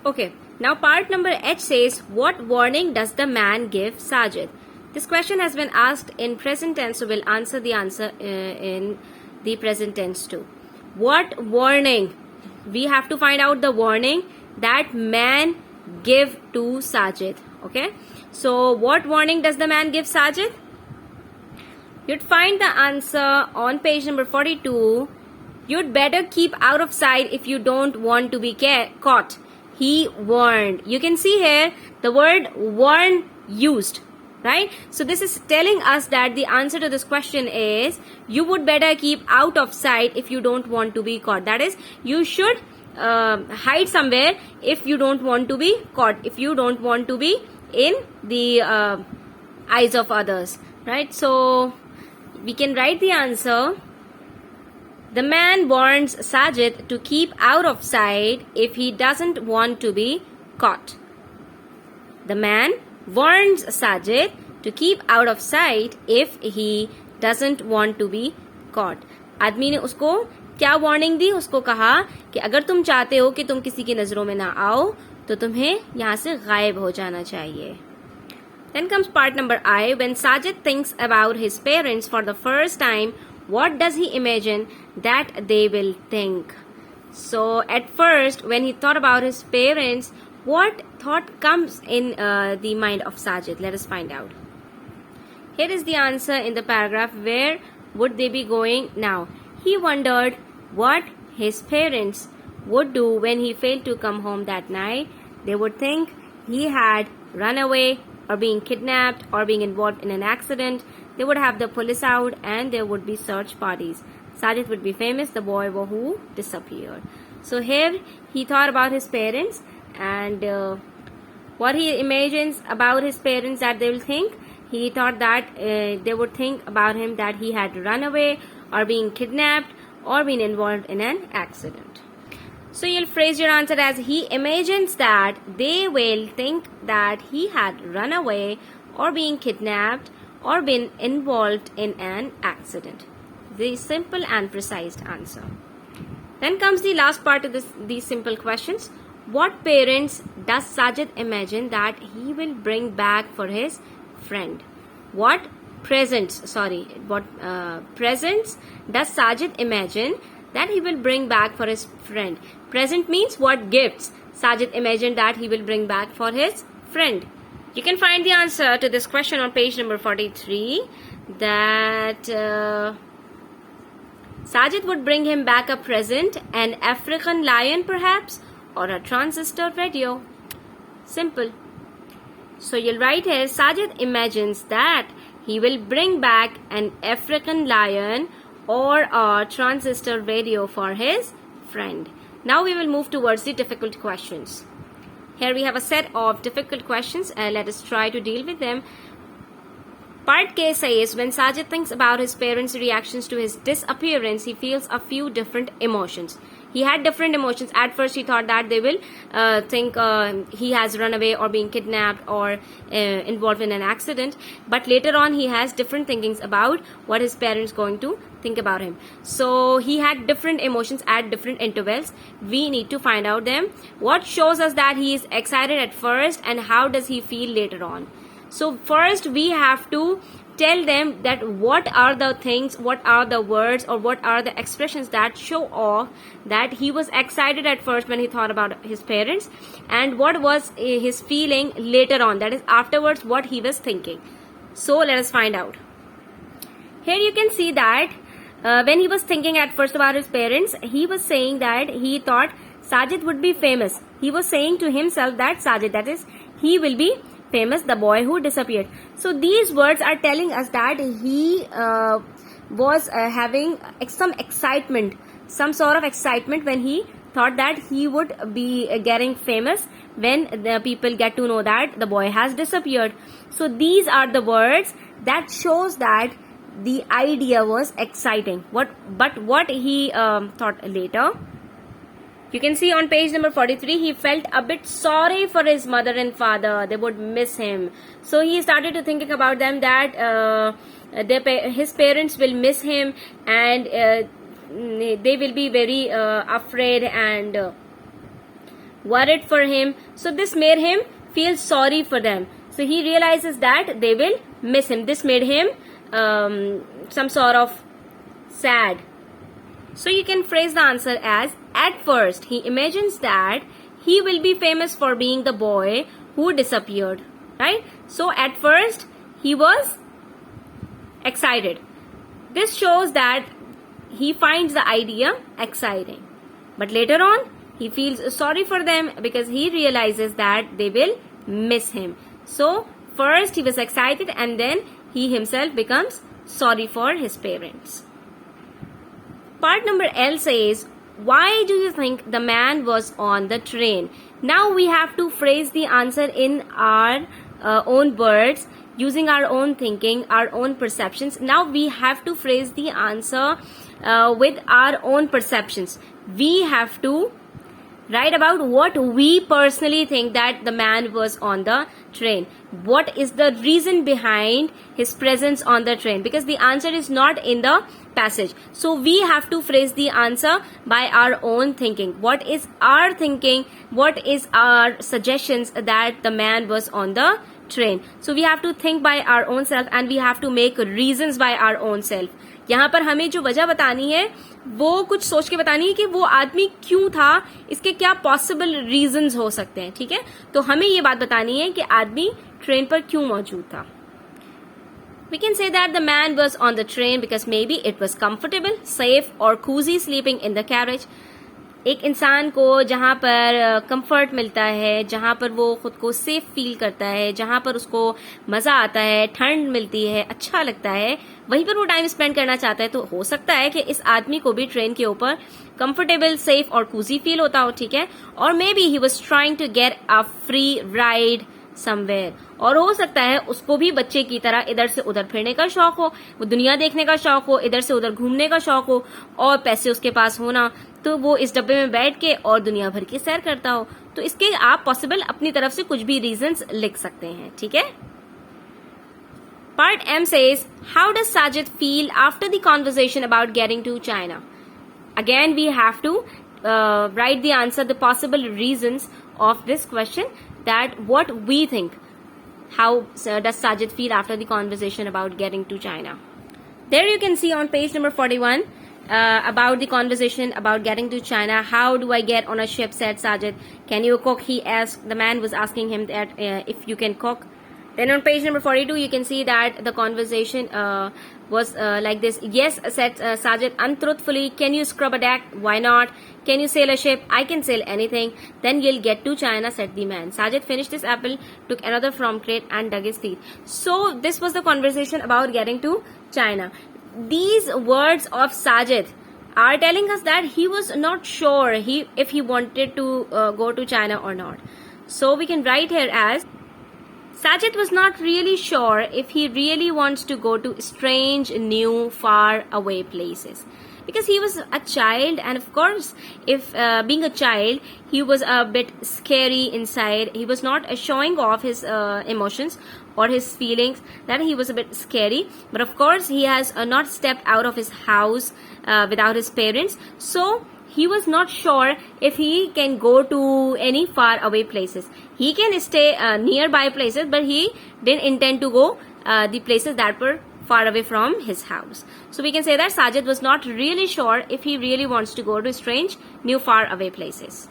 Okay, now part number H says, what warning does the man give Sajid? This question has been asked in present tense, so we'll answer the answer in the present tense too. What warning? We have to find out the warning that man give to Sajid. Okay, so what warning does the man give Sajid? You'd find the answer on page number 42. You'd better keep out of sight if you don't want to be caught. He warned. You can see here the word warn used, right? So this is telling us that the answer to this question is you would better keep out of sight if you don't want to be caught. That is, you should hide somewhere if you don't want to be caught, if you don't want to be in the eyes of others, right? So we can write the answer. The man warns Sajid to keep out of sight if he doesn't want to be caught. The man warns Sajid to keep out of sight if he doesn't want to be caught. आदमी ने उसको क्या warning दी? उसको कहा कि अगर तुम चाहते हो कि तुम किसी की नजरों में ना आओ तो तुम्हें यहाँ से गायब हो जाना चाहिए. Then comes part number I. When Sajid thinks about his parents for the first time, what does he imagine that they will think? So at first, when he thought about his parents, what thought comes in the mind of Sajid? Let us find out. Here is the answer in the paragraph. Where would they be going now? He wondered what his parents would do when he failed to come home that night. They would think he had run away or being kidnapped or being involved in an accident. They would have the police out and there would be search parties. Sajid would be famous, the boy who disappeared. So here he thought about his parents and what he imagines about his parents that they will think. He thought that they would think about him that he had run away or being kidnapped or been involved in an accident. So you'll phrase your answer as he imagines that they will think that he had run away or being kidnapped or been involved in an accident. The simple and precise answer. Then comes the last part of these simple questions. What parents does Sajid imagine that he will bring back for his friend? What presents does Sajid imagine that he will bring back for his friend? Present means what gifts Sajid imagined that he will bring back for his friend. You can find the answer to this question on page number 43, that Sajid would bring him back a present, an African lion perhaps, or a transistor radio. Simple. So you'll write here, Sajid imagines that he will bring back an African lion or a transistor radio for his friend. Now we will move towards the difficult questions. Here we have a set of difficult questions. Let us try to deal with them. Part K says, when Sajid thinks about his parents' reactions to his disappearance, he feels a few different emotions. He had different emotions. At first, he thought that they will think he has run away or being kidnapped or involved in an accident. But later on, he has different thinkings about what his parents going to think about him. So he had different emotions at different intervals. We need to find out them. What shows us that he is excited at first and how does he feel later on? So first, we have to tell them that what are the things, what are the words or what are the expressions that show off that he was excited at first when he thought about his parents, and what was his feeling later on, that is afterwards what he was thinking. So let us find out. Here you can see that when he was thinking at first about his parents, he was saying that he thought Sajid would be famous. He was saying to himself that Sajid, that is, he will be famous, the boy who disappeared. So these words are telling us that he was having some excitement, some sort of excitement when he thought that he would be getting famous when the people get to know that the boy has disappeared. So these are the words that shows that the idea was exciting. But what he thought later, you can see on page number 43, he felt a bit sorry for his mother and father. They would miss him. So he started to thinking about them that his parents will miss him and they will be very afraid and worried for him. So this made him feel sorry for them. So he realizes that they will miss him. This made him some sort of sad. So you can phrase the answer as, at first he imagines that he will be famous for being the boy who disappeared, right? So at first he was excited. This shows that he finds the idea exciting. But later on, he feels sorry for them because he realizes that they will miss him. So first he was excited and then he himself becomes sorry for his parents. Part number L says, why do you think the man was on the train? Now we have to phrase the answer in our own words, using our own thinking, our own perceptions. Now we have to phrase the answer with our own perceptions. We have to write about what we personally think that the man was on the train. What is the reason behind his presence on the train? Because the answer is not in the passage. So we have to phrase the answer by our own thinking. What is our thinking? What is our suggestions that the man was on the train? So we have to think by our own self and we have to make reasons by our own self. यहाँ पर हमें जो वजह बतानी है वो कुछ सोच के बतानी है कि वो आदमी क्यों था, इसके क्या पॉसिबल रीजंस हो सकते हैं. ठीक है, तो हमें ये बात बतानी है कि आदमी ट्रेन पर क्यों मौजूद था. We can say that the man was on the train because maybe it was comfortable, safe or cozy sleeping in the carriage. एक इंसान को जहाँ पर कंफर्ट मिलता है, जहाँ पर वो खुद को सेफ फील करता है, जहाँ पर उसको मजा आता है, ठंड मिलती है, अच्छा लगता है, वहीं पर वो टाइम स्पेंड करना चाहता है. तो हो सकता है कि इस आदमी को भी ट्रेन के ऊपर कंफर्टेबल, सेफ और कूजी फील होता हो. ठीक है, और maybe he was trying to get a free ride somewhere. और हो सकता है उसको भी बच्चे की तरह इधर से उधर फिरने का शौक हो, वो दुनिया देखने का शौक हो, इधर से उधर घूमने का शौक हो और पैसे उसके पास होना, तो वो इस डब्बे में बैठ के और दुनिया भर की सैर करता हो. तो इसके आप पॉसिबल अपनी तरफ से कुछ भी रीजंस लिख सकते हैं. ठीक है. Part M says, how does Sajid feel after the conversation about getting to China? Again, we have to write the answer, the possible reasons of this question, that what we think. How does Sajid feel after the conversation about getting to China? There you can see on page number 41 about the conversation about getting to China. How do I get on a ship, said Sajid. Can you cook? He asked. The man was asking him that if you can cook. Then on page number 42, you can see that the conversation was like this. Yes, said Sajid untruthfully. Can you scrub a deck? Why not? Can you sail a ship? I can sail anything. Then you'll get to China, said the man. Sajid finished his apple, took another from crate and dug his teeth. So this was the conversation about getting to China. These words of Sajid are telling us that he was not sure if he wanted to go to China or not. So we can write here as, Sajid was not really sure if he really wants to go to strange, new, far away places. Because he was a child, and of course, if being a child, he was a bit scary inside. He was not showing off his emotions or his feelings, that he was a bit scary. But of course, he has not stepped out of his house without his parents. So he was not sure if he can go to any far away places. He can stay nearby places, but he didn't intend to go the places that were far away from his house. So we can say that Sajid was not really sure if he really wants to go to strange, new, far away places.